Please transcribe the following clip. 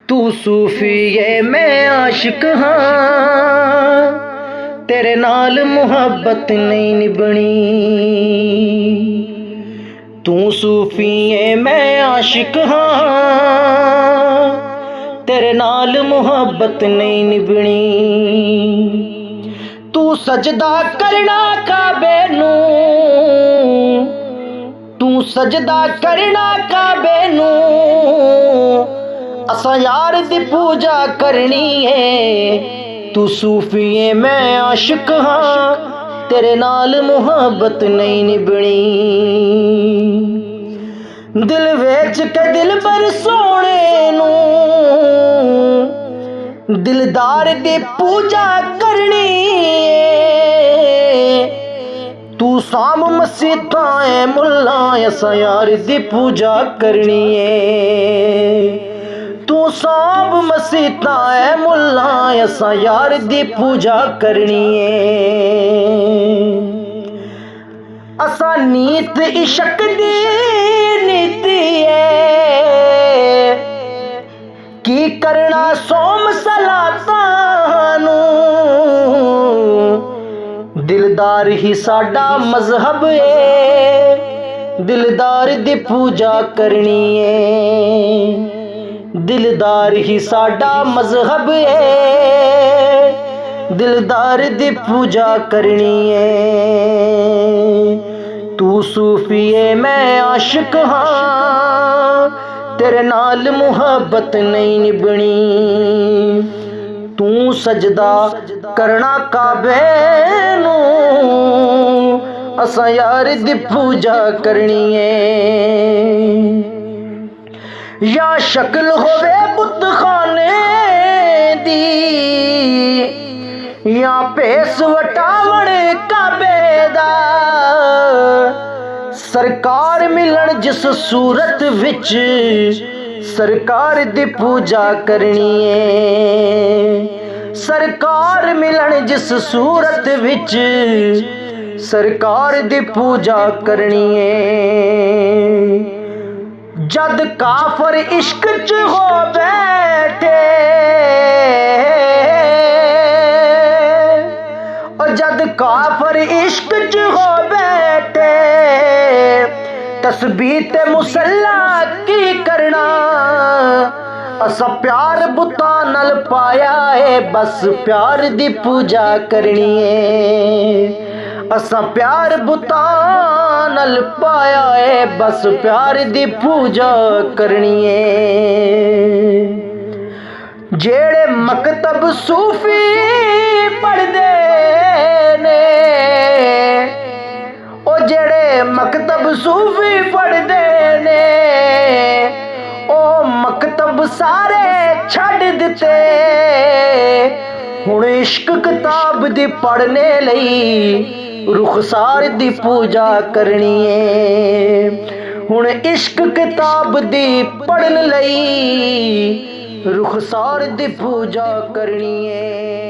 तू सूफी है मैं आशिक हाँ, तेरे नाल मुहब्बत नहीं निभनी। तू सूफी है मैं आशिक हाँ, तेरे नाल मुहब्बत नहीं निभनी। तू सजदा करना काबे नू, तू सजदा करना काबे नू, असा यार दी पूजा करनी है। तू सूफी है मैं आशिक हाँ, तेरे नाल मुहब्बत नहीं निभनी। दिल वेच के दिल बर सोने नू, दिलदार दी पूजा करनी है। तू साम मसीता है मुल्ला, असा यार दी पूजा करनी है। तू सांब मसीता है मुल्ला, असा यार दी पूजा करनी है। असा नीत इशक दी नीति है, की करना सोम सलाता नू। दिलदार ही साडा मजहब है, दिलदार दी पूजा करनी है। दिलदार ही साडा मजहब है, दिलदार दी पूजा करनी है। तू सूफी है मैं आशिक हाँ, तेरे नाल मुहब्बत नहीं निभनी। तू सजदा करना काबे नू, असा यार दी पूजा करनी है। या शक्ल होवे बुत खाने दी, या पेस वटावण काबे दा। सरकार मिलन जिस सूरत विच, सरकार दी पूजा करनी है। सरकार मिलन जिस सूरत विच, सरकार दी पूजा करनी है। जद काफर इश्क च हो बैठे, और जद काफर इश्क च हो बैठे, तस्बीह ते मुसल्ला की करना। असा प्यार बुता नल पाया है, बस प्यार दी पूजा करनी है। असा प्यार बुता नल पाया है, बस प्यार दी पूजा करनी है। जेड़े मकतब सूफी पढ़दे ने, ओ जेड़े मकतब सूफी पढ़दे ने, ओ मकतब सारे छड़ दिते। हुण इश्क किताब दी पढ़ने लई, रुखसार दी पूजा करनी है। हुण इश्क किताब दी पढ़न लई, रुखसार दी पूजा करनी है।